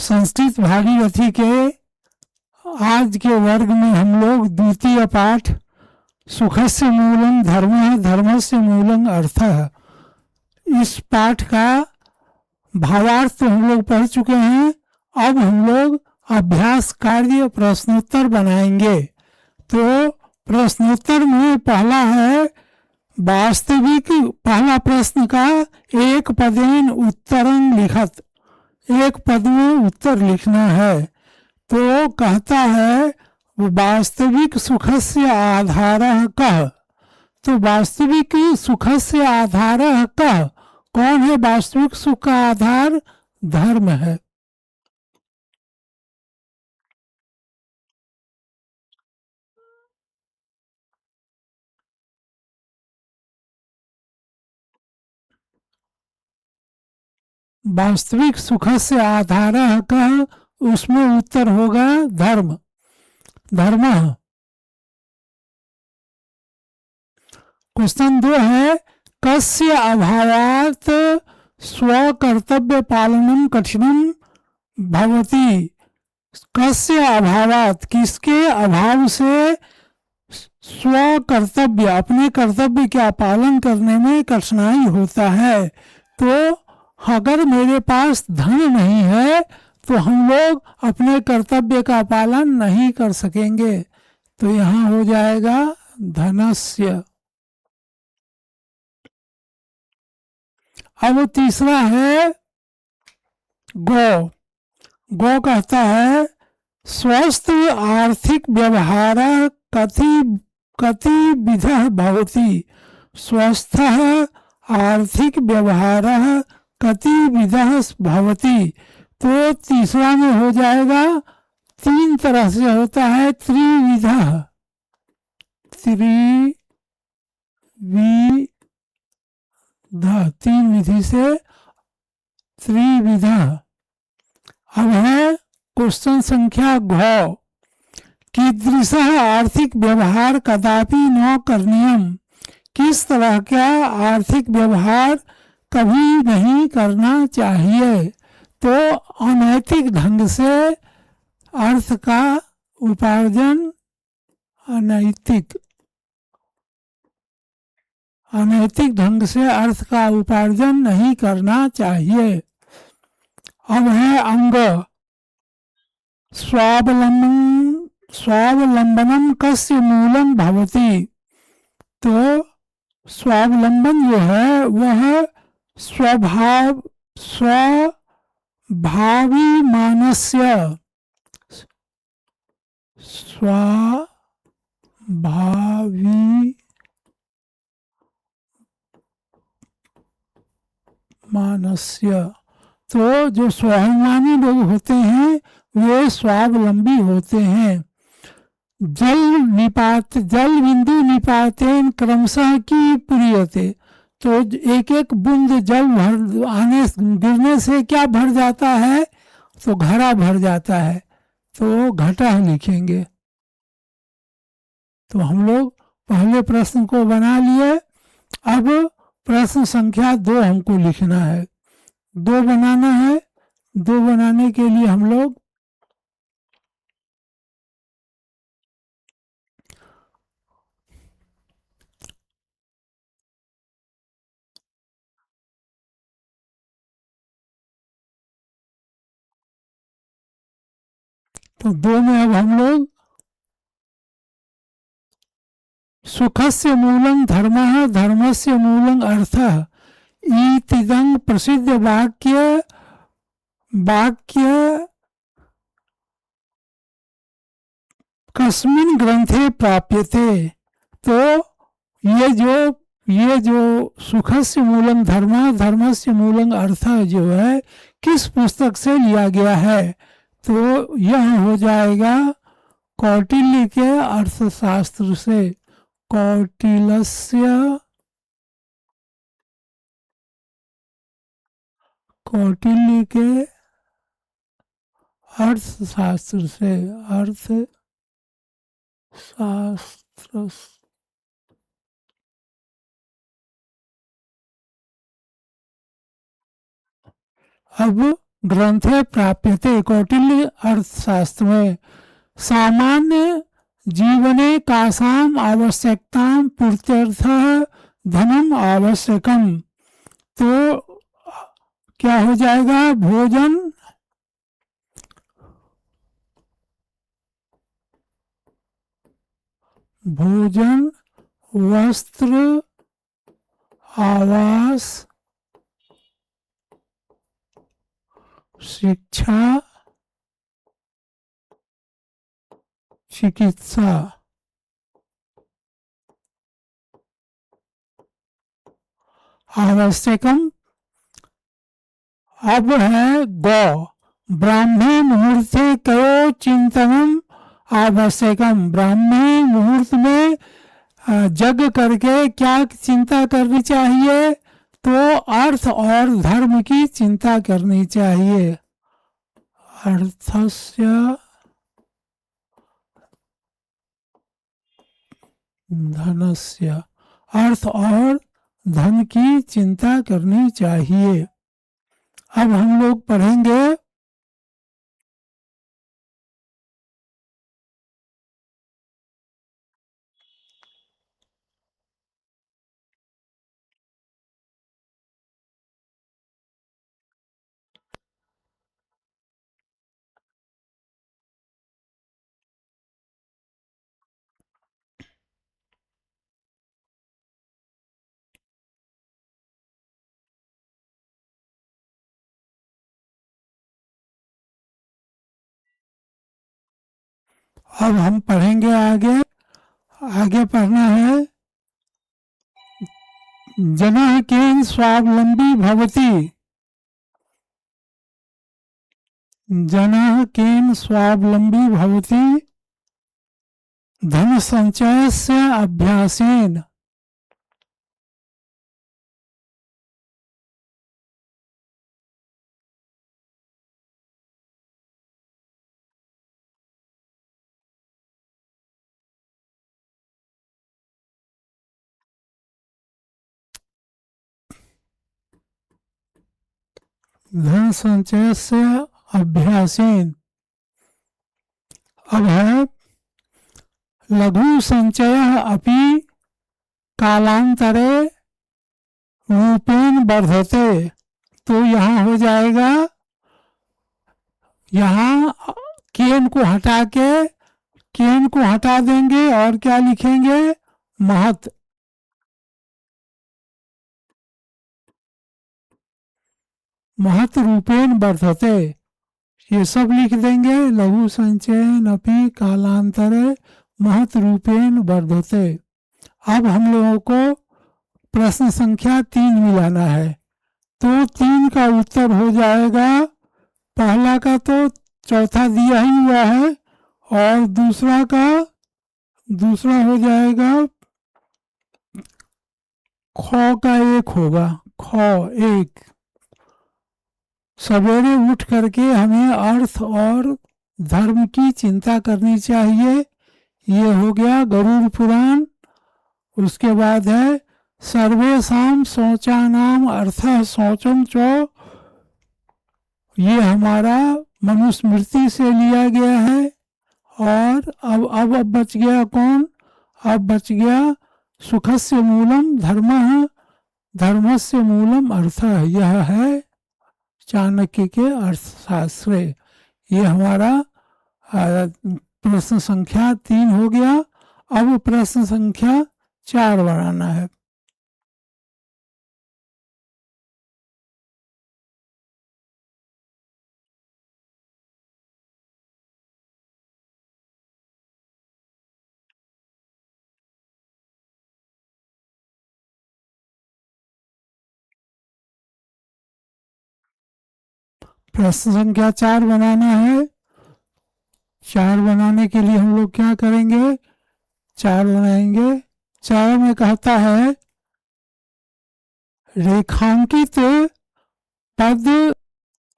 संस्कृत भागीरथी के आज के वर्ग में हम लोग द्वितीय पाठ सुखस्य मूलं धर्मः धर्मस्य मूलं अर्थः, इस पाठ का भावार्थ तो हम लोग पढ़ चुके हैं। अब हम लोग अभ्यास कार्य प्रश्नोत्तर बनाएंगे। तो प्रश्नोत्तर में पहला है वास्तविक, पहला प्रश्न का एक पदेन उत्तरं लिखत, एक पद में उत्तर लिखना है। तो कहता है वास्तविक सुखस्य आधारः कः। तो वास्तविक सुखस्य आधारः कः, कौन है वास्तविक सुख का आधार? धर्म है। वास्तविक सुखस्य आधारः कः, उसमें उत्तर होगा धर्म, धर्मः। क्वेश्चन 2 है कस्य अभावात् स्वकर्तव्य पालनम कठिनम भवति। कस्य अभावात्, किसके अभाव से स्वकर्तव्य, अपने कर्तव्य का पालन करने में कठिनाई होता है। तो अगर मेरे पास धन नहीं है तो हम लोग अपने कर्तव्य का पालन नहीं कर सकेंगे। तो यहाँ हो जाएगा धनस्य। अब तीसरा है गौ। गौ कहता है स्वस्थ आर्थिक व्यवहार कति विधः भवति। स्वस्थ आर्थिक व्यवहार कति विधः भवति। तो तीसरा में हो जाएगा, तीन तरह से होता है, त्रिविधः, त्रिविध, तीन विधि से त्रिविधः। अब है क्वेश्चन संख्या घ, कीदृशः आर्थिक व्यवहार कदापि न करणीयम। किस तरह का आर्थिक व्यवहार कभी नहीं करना चाहिए। तो अनैतिक ढंग से अर्थ का उपार्जन, अनैतिक ढंग से अर्थ का उपार्जन नहीं करना चाहिए। अब है अंग, स्वावलंबनम कस्य मूलम भवति। तो स्वावलंबन जो है वह स्वभावी मानस्य, स्वभावी मानस्य। तो जो स्वाभिमानी लोग होते हैं वे स्वावलंबी होते हैं। जल बिंदु निपातेन क्रमशः की प्रियते। तो एक एक बूंद जल गिरने से क्या भर जाता है? तो घड़ा भर जाता है। तो घटा लिखेंगे। तो हम लोग पहले प्रश्न को बना लिए। अब प्रश्न संख्या 2 हमको लिखना है। 2 बनाना है। 2 बनाने के लिए हम लोग तो 2 में अब हम लोग सुखस्य मूलं धर्मः धर्मस्य मूलं अर्थः इतिदं प्रसिद्ध वाक्य कस्मिन् ग्रंथे प्राप्यते। तो ये जो सुखस्य मूलं धर्मः धर्मस्य मूलं अर्थः जो है किस पुस्तक से लिया गया है? तो यह हो जाएगा कौटिल्य के अर्थशास्त्र से। कौटिल्य के अर्थशास्त्र से, अर्थशास्त्र। अब ग्रंथे प्राप्यते। कौटिल्य अर्थशास्त्र में सामान्य जीवने कासाम आवश्यकताम पूर्त्यर्थः धनम आवश्यकम। तो क्या हो जाएगा? भोजन, भोजन, वस्त्र, आवास, शिक्षा, चिकित्सा। आवश्यकम अब है गौ। ब्राह्मी मुहूर्ते कयो चिंतनम आवश्यकम। ब्राह्मी मुहूर्त में जग करके क्या चिंता करनी चाहिए? तो अर्थ और धर्म की चिंता करनी चाहिए। अर्थस्य धनस्य, अर्थ और धन की चिंता करनी चाहिए। अब हम लोग पढ़ेंगे अब हम पढ़ेंगे आगे। आगे पढ़ना है जनः केन स्वावलंबी भवति। जनः केन स्वावलंबी भवति धन संचयस्य अभ्यासेन। धन संचयस्य अभ्यासेन। अब है लघु संचयः अपि कालांतरे रूपेण वर्धते। तो यहाँ हो जाएगा, यहाँ केन को हटा के, केन को हटा देंगे और क्या लिखेंगे? महत। महत रूपेण वर्धते, ये सब लिख देंगे। लघु संचयन अपि कालांतरे महत रूपेण वर्धते। अब हम लोगों को प्रश्न संख्या 3 मिलाना है। तो 3 का उत्तर हो जाएगा, पहला का तो चौथा दिया ही हुआ है, और दूसरा हो जाएगा ख का 1 होगा। ख 1। सवेरे उठ करके हमें अर्थ और धर्म की चिंता करनी चाहिए। ये हो गया गरुड़ पुराण। उसके बाद है सर्वेषां शौचानाम अर्थः शौचम च। ये हमारा मनुस्मृति से लिया गया है। और अब बच गया कौन? अब बच गया सुखस्य मूलम धर्मः धर्मस्य मूलम अर्थः। यह है चाणक्य के अर्थशास्त्र। ये हमारा प्रश्न संख्या 3 हो गया। अब प्रश्न संख्या 4 बनाना है। प्रश्न संख्या 4 बनाना है। 4 बनाने के लिए हम लोग क्या करेंगे? 4 बनाएंगे। 4 में कहता है रेखांकित पद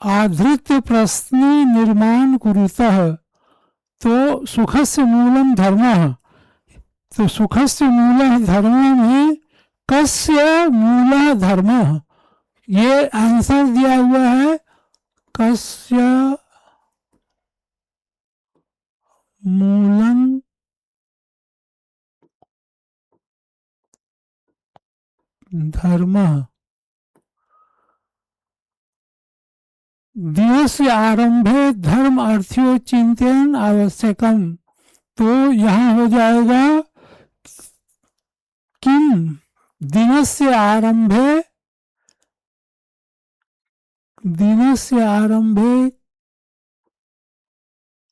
आधृत्य प्रश्न निर्माण कुरुतः। तो सुखस्य मूलम धर्मः। तो सुखस्य मूल धर्म में कस्य मूल धर्मः, ये आंसर दिया हुआ है। कस्य मूलं धर्मः। दिवस्य आरंभे धर्म अर्थ्यो चिंतन आवश्यकम। तो यहाँ हो जाएगा किम दिनस्य आरंभे, दिनस्य आरंभे,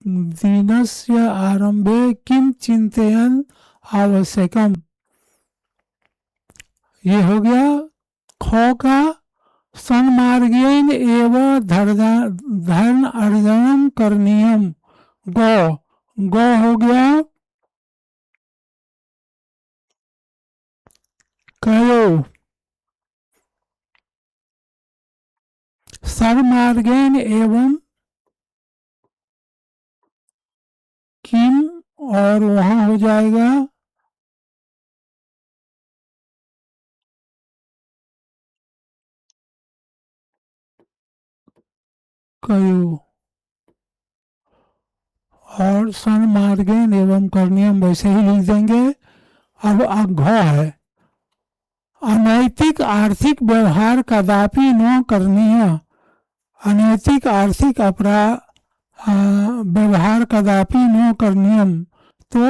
दिनस्य आरंभे किम चिंतन आवश्यकम। ये हो गया ख का सन्मार्गेण एव धर्म अर्जनम करणीयम। गो हो गया कयो सन्मार्गेण एवं किम, और वहां हो जाएगा कयो, और सन्मार्गेण एवं करणीयम वैसे ही लिख देंगे। अब घ है अनैतिक आर्थिक व्यवहार कदापि न करणीय। अनैतिक आर्थिक व्यवहार कदापि न करणीयम। तो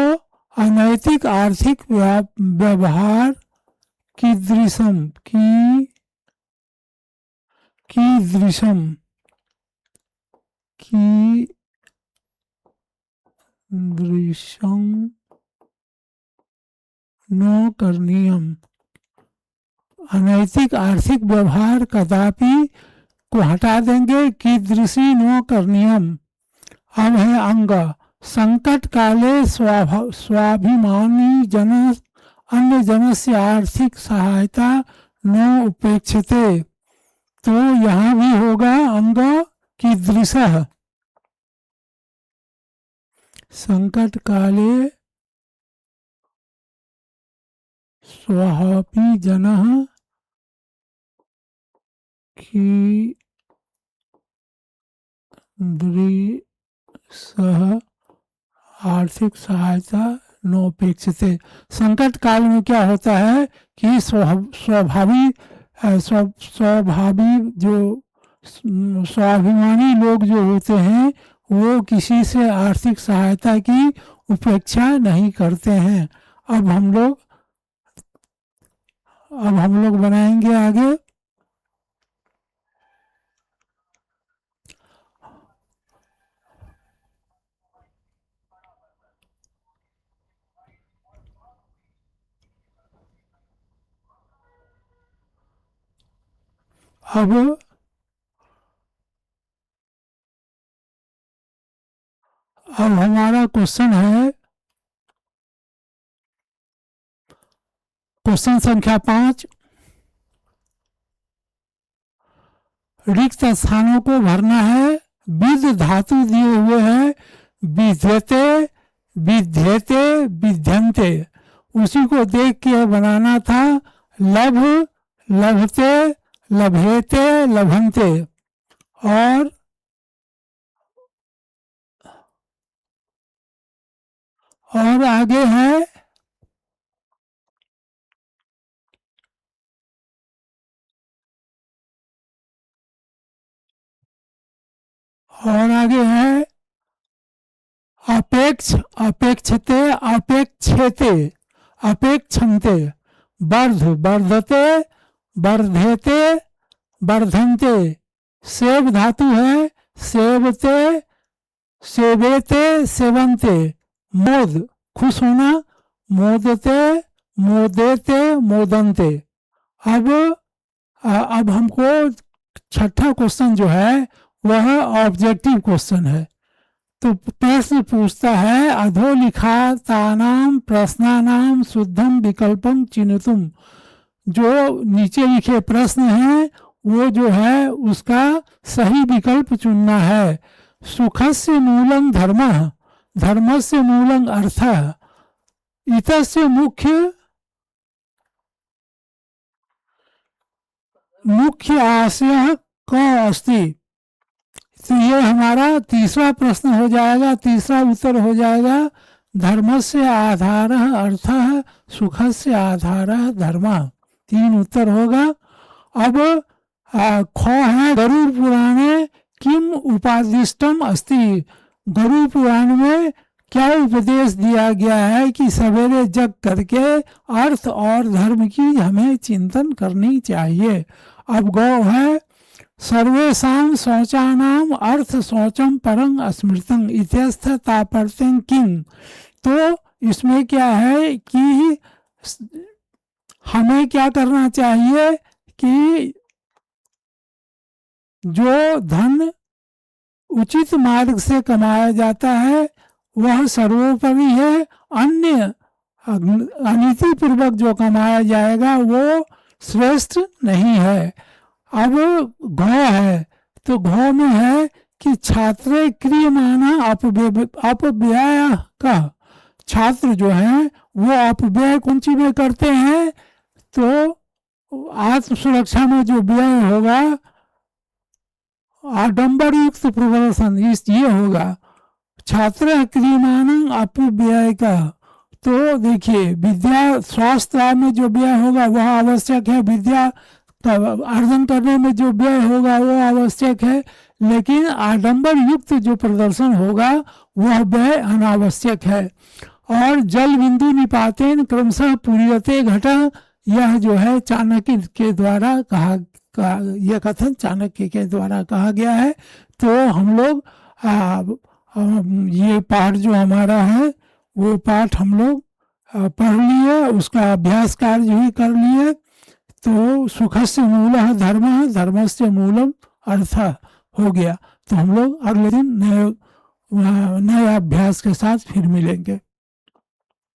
अनैतिक आर्थिक व्यवहार कीदृशम, कीदृशम न करणीयम। अनैतिक आर्थिक व्यवहार कदापि को हटा देंगे, कीदृशी न करणीयम। अब है अंग संकट काले स्वाभिमानी जन अन्य जन से आर्थिक सहायता न उपेक्षते। तो यहाँ भी होगा अंग कीदृशः। संकट काले स्वापी जनः की सह आर्थिक सहायता नोपेक्षिते। संकट काल में क्या होता है कि स्वाभाविक जो स्वाभिमानी लोग जो होते हैं वो किसी से आर्थिक सहायता की उपेक्षा नहीं करते हैं। अब हम लोग बनाएंगे आगे। अब हमारा क्वेश्चन है क्वेश्चन संख्या 5। रिक्त स्थानों को भरना है। विद धातु दिए हुए हैं विद्यते, विद्यते, विद्यन्ते। उसी को देख के बनाना था। लभ, लभते, लभेते, लभन्ते। और आगे है अपेक्ष, अपेक्षते, अपेक्षेते, अपेक्षन्ते। वर्ध, वर्धते, वर्धेते, वर्धन्ते। सेव धातु है सेवते, सेवेते, सेवन्ते। मोद खुश होना मोदते, मोदेते, मोदन्ते। अब हमको छठा क्वेश्चन जो है वह ऑब्जेक्टिव क्वेश्चन है। तो प्रश्न पूछता है अधोलिखितानां प्रश्नानां शुद्धम विकल्पम चिन्हितुम। जो नीचे लिखे प्रश्न हैं वो जो है उसका सही विकल्प चुनना है। सुखस्य मूलं धर्मः, धर्मस्य मूलं अर्थः, इतस्य मुख्य आशयः क अस्ति। तो ये हमारा तीसरा प्रश्न हो जाएगा, तीसरा उत्तर हो जाएगा धर्मस्य आधारः अर्थः सुखस्य आधारः धर्मः। 3 उत्तर होगा। अब ख है गरुड़ पुराणे किम उपादिष्टम अस्ति। गरुड़ पुराण में क्या उपदेश दिया गया है कि सवेरे जग करके अर्थ और धर्म की हमें चिंतन करनी चाहिए। अब गौ है सर्वेषां शौचानाम अर्थ शौचम परं स्मृतं इत्यस्थ तापर्त्यं किं। तो इसमें क्या है कि हमें क्या करना चाहिए कि जो धन उचित मार्ग से कमाया जाता है वह सर्वोपरि है, अन्य अनीति पूर्वक जो कमाया जाएगा वो श्रेष्ठ नहीं है। अब घ है तो घ में है कि छात्रे क्रियमाना अपव्यय का। छात्र जो हैं वो अपव्यय कौन सी में करते हैं, तो आत्म सुरक्षा में जो व्यय होगा आडंबर युक्त प्रदर्शन ये होगा। छात्र क्रियमानं अपव्यय का। तो देखिए विद्या स्वास्थ्य में जो व्यय होगा वह आवश्यक है, विद्या अर्जन करने में जो व्यय होगा वो आवश्यक है, लेकिन आडंबर युक्त जो प्रदर्शन होगा वह व्यय अनावश्यक है। और जल बिंदु निपातेन क्रमशः पूर्यते घटा, यह जो है चाणक्य के द्वारा यह कथन चाणक्य के द्वारा कहा गया है। तो हम लोग ये पाठ जो हमारा है वो पाठ हम लोग पढ़ लिए, उसका अभ्यास कार्य भी कर लिए। तो सुखस्य मूलः धर्मः धर्मस्य मूलम अर्थः हो गया। तो हम लोग अगले दिन नए अभ्यास के साथ फिर मिलेंगे।